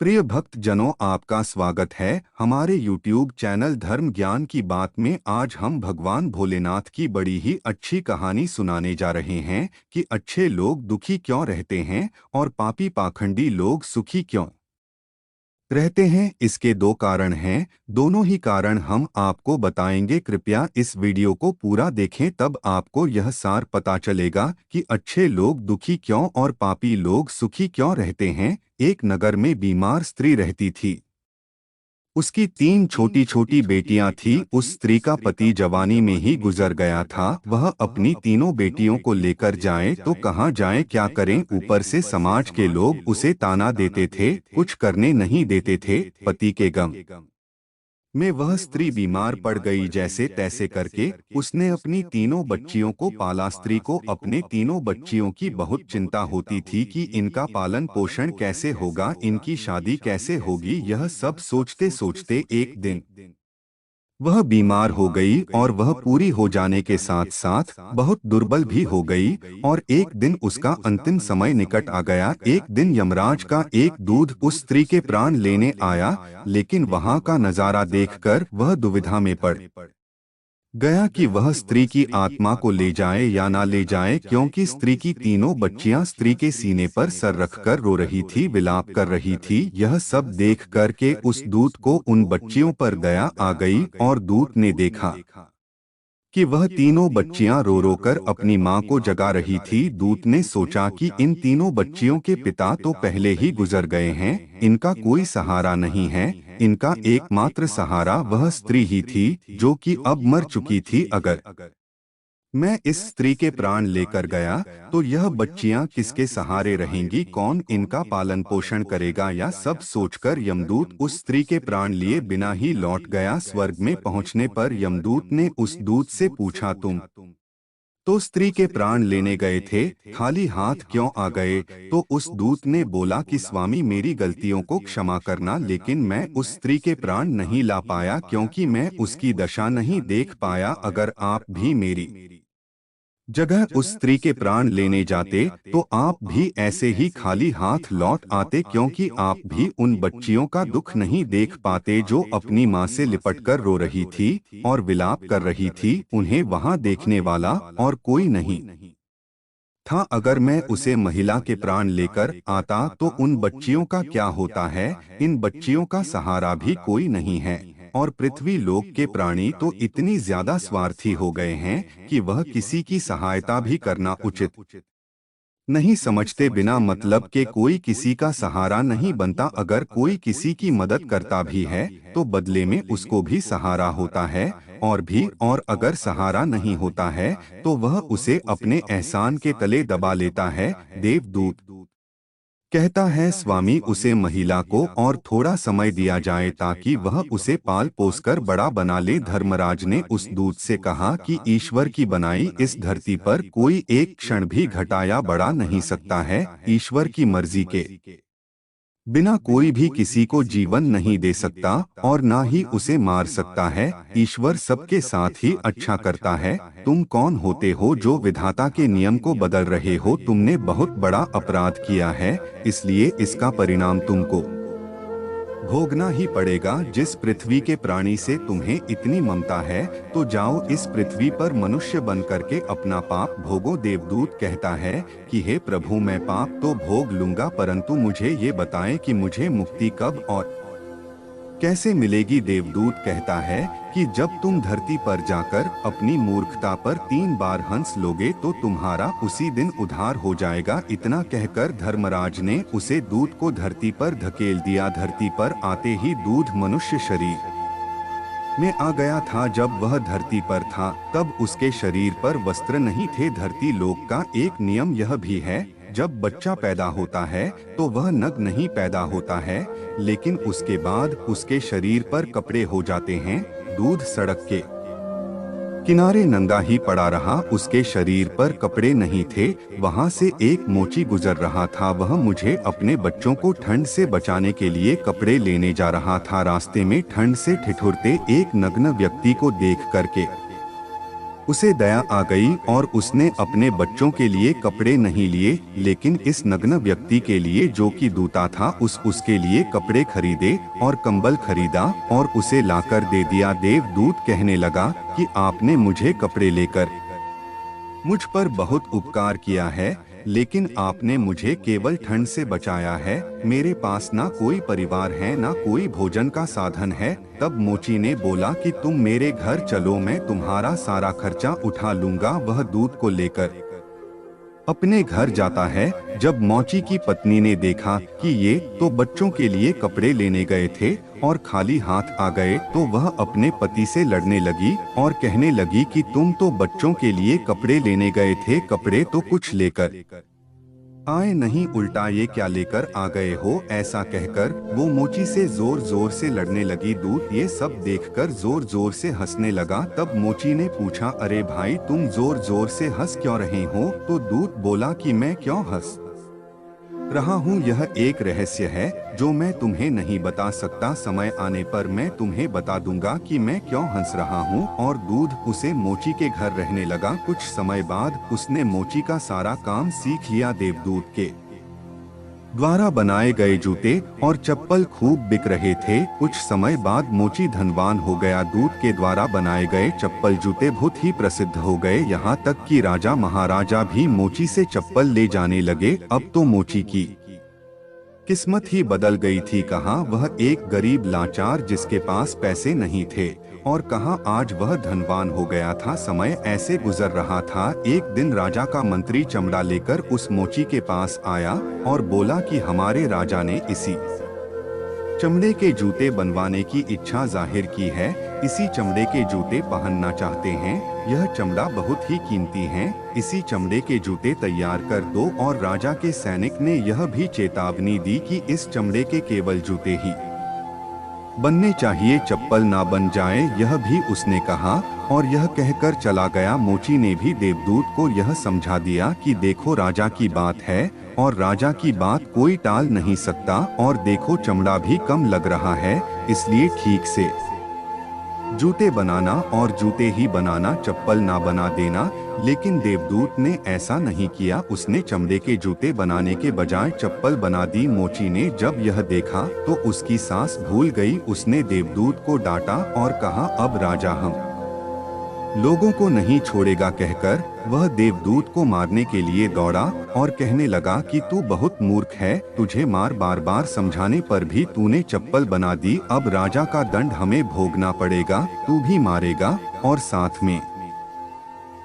प्रिय भक्त जनों, आपका स्वागत है हमारे YouTube चैनल धर्म ज्ञान की बात में। आज हम भगवान भोलेनाथ की बड़ी ही अच्छी कहानी सुनाने जा रहे हैं कि अच्छे लोग दुखी क्यों रहते हैं और पापी पाखंडी लोग सुखी क्यों रहते हैं। इसके दो कारण हैं, दोनों ही कारण हम आपको बताएंगे। कृपया इस वीडियो को पूरा देखें, तब आपको यह सार पता चलेगा कि अच्छे लोग दुखी क्यों और पापी लोग सुखी क्यों रहते हैं। एक नगर में बीमार स्त्री रहती थी। उसकी तीन छोटी छोटी बेटियां थीं। उस स्त्री का पति जवानी में ही गुजर गया था। वह अपनी तीनों बेटियों को लेकर जाए तो कहाँ जाए, क्या करें। ऊपर से समाज के लोग उसे ताना देते थे, कुछ करने नहीं देते थे। पति के गम में वह स्त्री बीमार पड़ गई। जैसे तैसे करके उसने अपनी तीनों बच्चियों को पाला। स्त्री को अपने तीनों बच्चियों की बहुत चिंता होती थी कि इनका पालन पोषण कैसे होगा, इनकी शादी कैसे होगी। यह सब सोचते सोचते एक दिन वह बीमार हो गई और वह पूरी हो जाने के साथ साथ बहुत दुर्बल भी हो गई। और एक दिन उसका अंतिम समय निकट आ गया। एक दिन यमराज का एक दूत उस स्त्री के प्राण लेने आया, लेकिन वहां का नजारा देखकर वह दुविधा में पड़ गया कि वह स्त्री की आत्मा को ले जाए या ना ले जाए, क्योंकि स्त्री की तीनों बच्चियां स्त्री के सीने पर सर रखकर रो रही थी, विलाप कर रही थी। यह सब देख कर के उस दूत को उन बच्चियों पर दया आ गई और दूत ने देखा कि वह तीनों बच्चियां रो रो कर अपनी मां को जगा रही थी। दूत ने सोचा कि इन तीनों बच्चियों के पिता तो पहले ही गुजर गए हैं, इनका कोई सहारा नहीं है। इनका एकमात्र सहारा वह स्त्री ही थी जो कि अब मर चुकी थी। अगर मैं इस स्त्री के प्राण लेकर गया तो यह बच्चियां किसके सहारे रहेंगी, कौन इनका पालन पोषण करेगा। या सब सोचकर यमदूत उस स्त्री के प्राण लिए बिना ही लौट गया। स्वर्ग में पहुंचने पर यमदूत ने उस दूत से पूछा, तुम तो स्त्री के प्राण लेने गए थे, खाली हाथ क्यों आ गए। तो उस दूत ने बोला कि स्वामी, मेरी गलतियों को क्षमा करना, लेकिन मैं उस स्त्री के प्राण नहीं ला पाया क्योंकि मैं उसकी दशा नहीं देख पाया। अगर आप भी मेरी जगह उस स्त्री के प्राण लेने जाते तो आप भी ऐसे ही खाली हाथ लौट आते, क्योंकि आप भी उन बच्चियों का दुख नहीं देख पाते जो अपनी मां से लिपटकर रो रही थी और विलाप कर रही थी। उन्हें वहां देखने वाला और कोई नहीं था। अगर मैं उसे महिला के प्राण लेकर आता तो उन बच्चियों का क्या होता है। इन बच्चियों का सहारा भी कोई नहीं है। और पृथ्वी लोक के प्राणी तो इतनी ज्यादा स्वार्थी हो गए हैं कि वह किसी की सहायता भी करना उचित नहीं समझते। बिना मतलब के कोई किसी का सहारा नहीं बनता। अगर कोई किसी की मदद करता भी है तो बदले में उसको भी सहारा होता है और भी। और अगर सहारा नहीं होता है तो वह उसे अपने एहसान के तले दबा लेता है। देवदूत कहता है, स्वामी, उसे महिला को और थोड़ा समय दिया जाए ताकि वह उसे पाल पोसकर बड़ा बना ले। धर्मराज ने उस दूत से कहा कि ईश्वर की बनाई इस धरती पर कोई एक क्षण भी घटाया बढ़ा नहीं सकता है। ईश्वर की मर्जी के बिना कोई भी किसी को जीवन नहीं दे सकता और ना ही उसे मार सकता है। ईश्वर सबके साथ ही अच्छा करता है। तुम कौन होते हो जो विधाता के नियम को बदल रहे हो। तुमने बहुत बड़ा अपराध किया है, इसलिए इसका परिणाम तुमको भोगना ही पड़ेगा। जिस पृथ्वी के प्राणी से तुम्हें इतनी ममता है तो जाओ इस पृथ्वी पर मनुष्य बन करके अपना पाप भोगो। देवदूत कहता है कि हे प्रभु, मैं पाप तो भोग लूंगा, परंतु मुझे ये बताएं कि मुझे मुक्ति कब और कैसे मिलेगी। देवदूत कहता है कि जब तुम धरती पर जाकर अपनी मूर्खता पर 3 बार हंस लोगे तो तुम्हारा उसी दिन उद्धार हो जाएगा। इतना कहकर धर्मराज ने उसे दूत को धरती पर धकेल दिया। धरती पर आते ही दूत मनुष्य शरीर में आ गया था। जब वह धरती पर था तब उसके शरीर पर वस्त्र नहीं थे। धरती लोक का एक नियम यह भी है, जब बच्चा पैदा होता है तो वह नग्न नहीं पैदा होता है, लेकिन उसके बाद उसके शरीर पर कपड़े हो जाते हैं। दूध सड़क के किनारे नंगा ही पड़ा रहा, उसके शरीर पर कपड़े नहीं थे। वहां से एक मोची गुजर रहा था। वह मुझे अपने बच्चों को ठंड से बचाने के लिए कपड़े लेने जा रहा था। रास्ते में ठंड से ठिठुरते एक नग्न व्यक्ति को देख करके उसे दया आ गई और उसने अपने बच्चों के लिए कपड़े नहीं लिए, लेकिन इस नग्न व्यक्ति के लिए जो कि दूता था उसके लिए कपड़े खरीदे और कंबल खरीदा और उसे लाकर दे दिया। देवदूत कहने लगा कि आपने मुझे कपड़े लेकर मुझ पर बहुत उपकार किया है, लेकिन आपने मुझे केवल ठंड से बचाया है। मेरे पास ना कोई परिवार है, ना कोई भोजन का साधन है। तब मोची ने बोला कि तुम मेरे घर चलो, मैं तुम्हारा सारा खर्चा उठा लूंगा। वह दूत को लेकर अपने घर जाता है। जब मोची की पत्नी ने देखा कि ये तो बच्चों के लिए कपड़े लेने गए थे और खाली हाथ आ गए, तो वह अपने पति से लड़ने लगी और कहने लगी कि तुम तो बच्चों के लिए कपड़े लेने गए थे, कपड़े तो कुछ लेकर आए नहीं, उल्टा ये क्या लेकर आ गए हो। ऐसा कहकर वो मोची से जोर जोर से लड़ने लगी। दूत ये सब देखकर जोर जोर से हंसने लगा। तब मोची ने पूछा, अरे भाई तुम जोर जोर से हंस क्यों रहे हो? तो दूत बोला कि मैं क्यों हंस रहा हूँ, यह एक रहस्य है जो मैं तुम्हें नहीं बता सकता। समय आने पर मैं तुम्हें बता दूंगा कि मैं क्यों हंस रहा हूँ। और दूध उसे मोची के घर रहने लगा। कुछ समय बाद उसने मोची का सारा काम सीख लिया। देवदूत के द्वारा बनाए गए जूते और चप्पल खूब बिक रहे थे। कुछ समय बाद मोची धनवान हो गया। दूत के द्वारा बनाए गए चप्पल जूते बहुत ही प्रसिद्ध हो गए, यहाँ तक कि राजा महाराजा भी मोची से चप्पल ले जाने लगे। अब तो मोची की किस्मत ही बदल गई थी। कहाँ वह एक गरीब लाचार जिसके पास पैसे नहीं थे, और कहाँ आज वह धनवान हो गया था। समय ऐसे गुजर रहा था। एक दिन राजा का मंत्री चमड़ा लेकर उस मोची के पास आया और बोला कि हमारे राजा ने इसी चमड़े के जूते बनवाने की इच्छा जाहिर की है। इसी चमड़े के जूते पहनना चाहते हैं। यह चमड़ा बहुत ही कीमती है, इसी चमड़े के जूते तैयार कर दो। और राजा के सैनिक ने यह भी चेतावनी दी कि इस चमड़े के केवल जूते ही बनने चाहिए, चप्पल ना बन जाए, यह भी उसने कहा और यह कहकर चला गया। मोची ने भी देवदूत को यह समझा दिया कि देखो राजा की बात है और राजा की बात कोई टाल नहीं सकता। और देखो चमड़ा भी कम लग रहा है, इसलिए ठीक से जूते बनाना और जूते ही बनाना, चप्पल ना बना देना। लेकिन देवदूत ने ऐसा नहीं किया। उसने चमड़े के जूते बनाने के बजाय चप्पल बना दी। मोची ने जब यह देखा तो उसकी सांस भूल गई। उसने देवदूत को डांटा और कहा, अब राजा हम लोगों को नहीं छोड़ेगा। कहकर वह देवदूत को मारने के लिए दौड़ा और कहने लगा कि तू बहुत मूर्ख है, तुझे मार बार बार समझाने पर भी तूने चप्पल बना दी। अब राजा का दंड हमें भोगना पड़ेगा, तू भी मारेगा और साथ में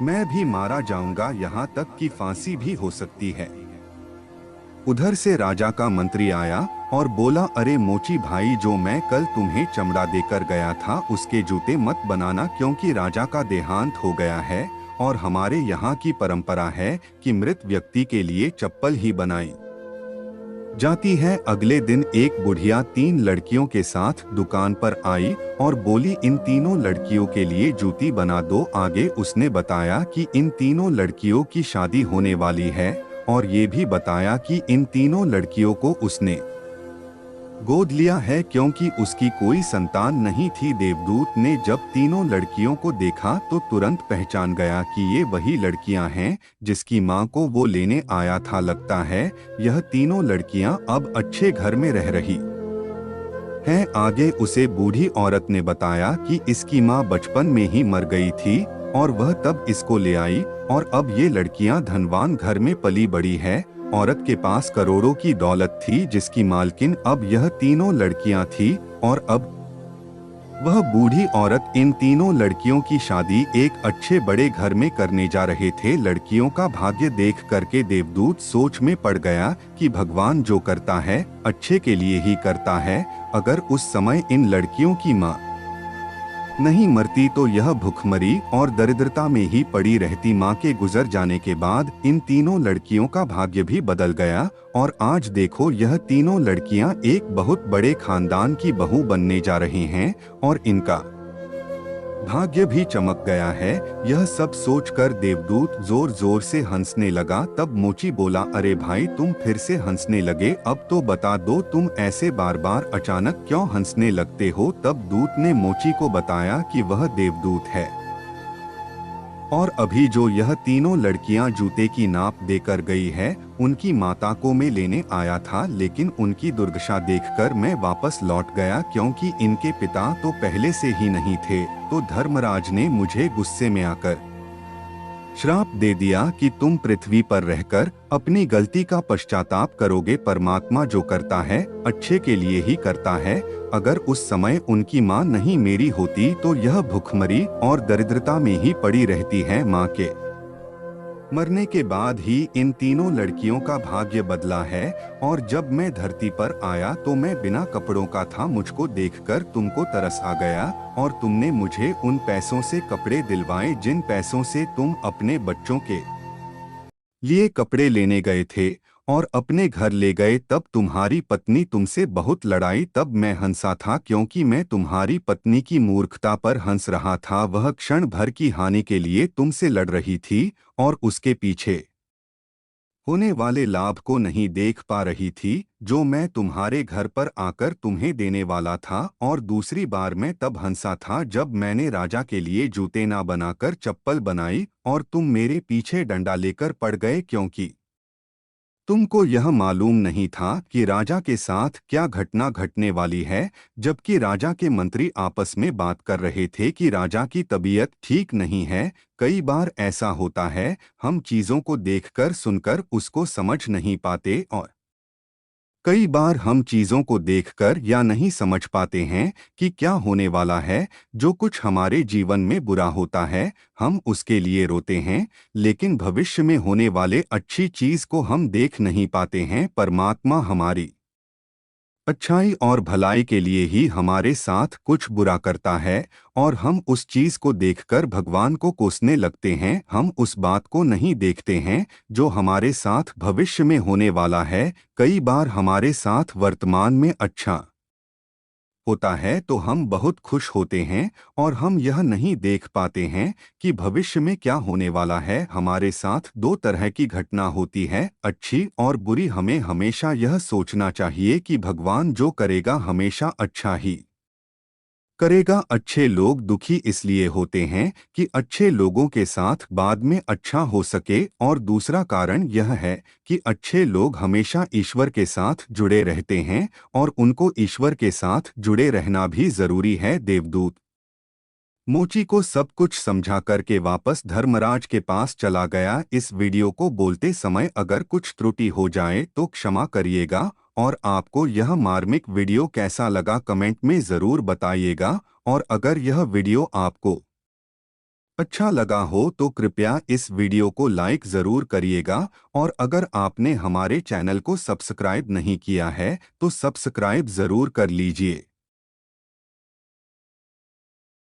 मैं भी मारा जाऊंगा, यहाँ तक कि फांसी भी हो सकती है। उधर से राजा का मंत्री आया और बोला, अरे मोची भाई, जो मैं कल तुम्हें चमड़ा देकर गया था उसके जूते मत बनाना, क्योंकि राजा का देहांत हो गया है और हमारे यहाँ की परंपरा है कि मृत व्यक्ति के लिए चप्पल ही बनाई जाती है। अगले दिन एक बुढ़िया 3 लड़कियों के साथ दुकान पर आई और बोली, इन तीनों लड़कियों के लिए जूती बना दो। आगे उसने बताया कि इन तीनों लड़कियों की शादी होने वाली है और ये भी बताया कि इन तीनों लड़कियों को उसने गोद लिया है क्योंकि उसकी कोई संतान नहीं थी। देवदूत ने जब तीनों लड़कियों को देखा तो तुरंत पहचान गया कि ये वही लड़कियां हैं जिसकी मां को वो लेने आया था। लगता है यह तीनों लड़कियां अब अच्छे घर में रह रही हैं। आगे उसे बूढ़ी औरत ने बताया कि इसकी मां बचपन में ही मर गई थी और वह तब इसको ले आई और अब ये लड़कियां धनवान घर में पली बड़ी है। औरत के पास करोड़ों की दौलत थी जिसकी मालकिन अब यह तीनों लड़कियां थी और अब वह बूढ़ी औरत इन तीनों लड़कियों की शादी एक अच्छे बड़े घर में करने जा रहे थे। लड़कियों का भाग्य देख करके देवदूत सोच में पड़ गया कि भगवान जो करता है अच्छे के लिए ही करता है। अगर उस समय इन लड़कियों की मां नहीं मरती तो यह भूखमरी और दरिद्रता में ही पड़ी रहती। मां के गुजर जाने के बाद इन तीनों लड़कियों का भाग्य भी बदल गया और आज देखो यह तीनों लड़कियां एक बहुत बड़े खानदान की बहू बनने जा रही हैं और इनका भाग्य भी चमक गया है। यह सब सोचकर देवदूत जोर जोर से हंसने लगा। तब मोची बोला, अरे भाई तुम फिर से हंसने लगे, अब तो बता दो तुम ऐसे बार बार अचानक क्यों हंसने लगते हो। तब दूत ने मोची को बताया कि वह देवदूत है और अभी जो यह तीनों लड़कियां जूते की नाप देकर गई है, उनकी माता को मैं लेने आया था, लेकिन उनकी दुर्दशा देखकर मैं वापस लौट गया क्योंकि इनके पिता तो पहले से ही नहीं थे। तो धर्मराज ने मुझे गुस्से में आकर श्राप दे दिया कि तुम पृथ्वी पर रहकर अपनी गलती का पश्चाताप करोगे। परमात्मा जो करता है अच्छे के लिए ही करता है। अगर उस समय उनकी माँ नहीं मेरी होती तो यह भूखमरी और दरिद्रता में ही पड़ी रहती है। माँ के मरने के बाद ही इन तीनों लड़कियों का भाग्य बदला है। और जब मैं धरती पर आया तो मैं बिना कपड़ों का था। मुझको देखकर तुमको तरस आ गया और तुमने मुझे उन पैसों से कपड़े दिलवाए जिन पैसों से तुम अपने बच्चों के लिए कपड़े लेने गए थे और अपने घर ले गए। तब तुम्हारी पत्नी तुमसे बहुत लड़ाई। तब मैं हंसा था क्योंकि मैं तुम्हारी पत्नी की मूर्खता पर हंस रहा था। वह क्षण भर की हानि के लिए तुमसे लड़ रही थी और उसके पीछे होने वाले लाभ को नहीं देख पा रही थी जो मैं तुम्हारे घर पर आकर तुम्हें देने वाला था। और दूसरी बार मैं तब हंसा था जब मैंने राजा के लिए जूते ना बनाकर चप्पल बनाई और तुम मेरे पीछे डंडा लेकर पड़ गए क्योंकि तुमको यह मालूम नहीं था कि राजा के साथ क्या घटना घटने वाली है। जबकि राजा के मंत्री आपस में बात कर रहे थे कि राजा की तबीयत ठीक नहीं है। कई बार ऐसा होता है, हम चीजों को देखकर सुनकर उसको समझ नहीं पाते और कई बार हम चीजों को देखकर या नहीं समझ पाते हैं कि क्या होने वाला है। जो कुछ हमारे जीवन में बुरा होता है हम उसके लिए रोते हैं, लेकिन भविष्य में होने वाले अच्छी चीज को हम देख नहीं पाते हैं। परमात्मा हमारी अच्छाई और भलाई के लिए ही हमारे साथ कुछ बुरा करता है और हम उस चीज को देखकर भगवान को कोसने लगते हैं। हम उस बात को नहीं देखते हैं जो हमारे साथ भविष्य में होने वाला है। कई बार हमारे साथ वर्तमान में अच्छा होता है तो हम बहुत खुश होते हैं और हम यह नहीं देख पाते हैं कि भविष्य में क्या होने वाला है। हमारे साथ दो तरह की घटना होती है, अच्छी और बुरी। हमें हमेशा यह सोचना चाहिए कि भगवान जो करेगा हमेशा अच्छा ही करेगा। अच्छे लोग दुखी इसलिए होते हैं कि अच्छे लोगों के साथ बाद में अच्छा हो सके। और दूसरा कारण यह है कि अच्छे लोग हमेशा ईश्वर के साथ जुड़े रहते हैं और उनको ईश्वर के साथ जुड़े रहना भी जरूरी है। देवदूत मोची को सब कुछ समझा करके वापस धर्मराज के पास चला गया। इस वीडियो को बोलते समय अगर कुछ त्रुटि हो जाए तो क्षमा करिएगा। और आपको यह मार्मिक वीडियो कैसा लगा कमेंट में ज़रूर बताइएगा। और अगर यह वीडियो आपको अच्छा लगा हो तो कृपया इस वीडियो को लाइक ज़रूर करिएगा। और अगर आपने हमारे चैनल को सब्सक्राइब नहीं किया है तो सब्सक्राइब ज़रूर कर लीजिए।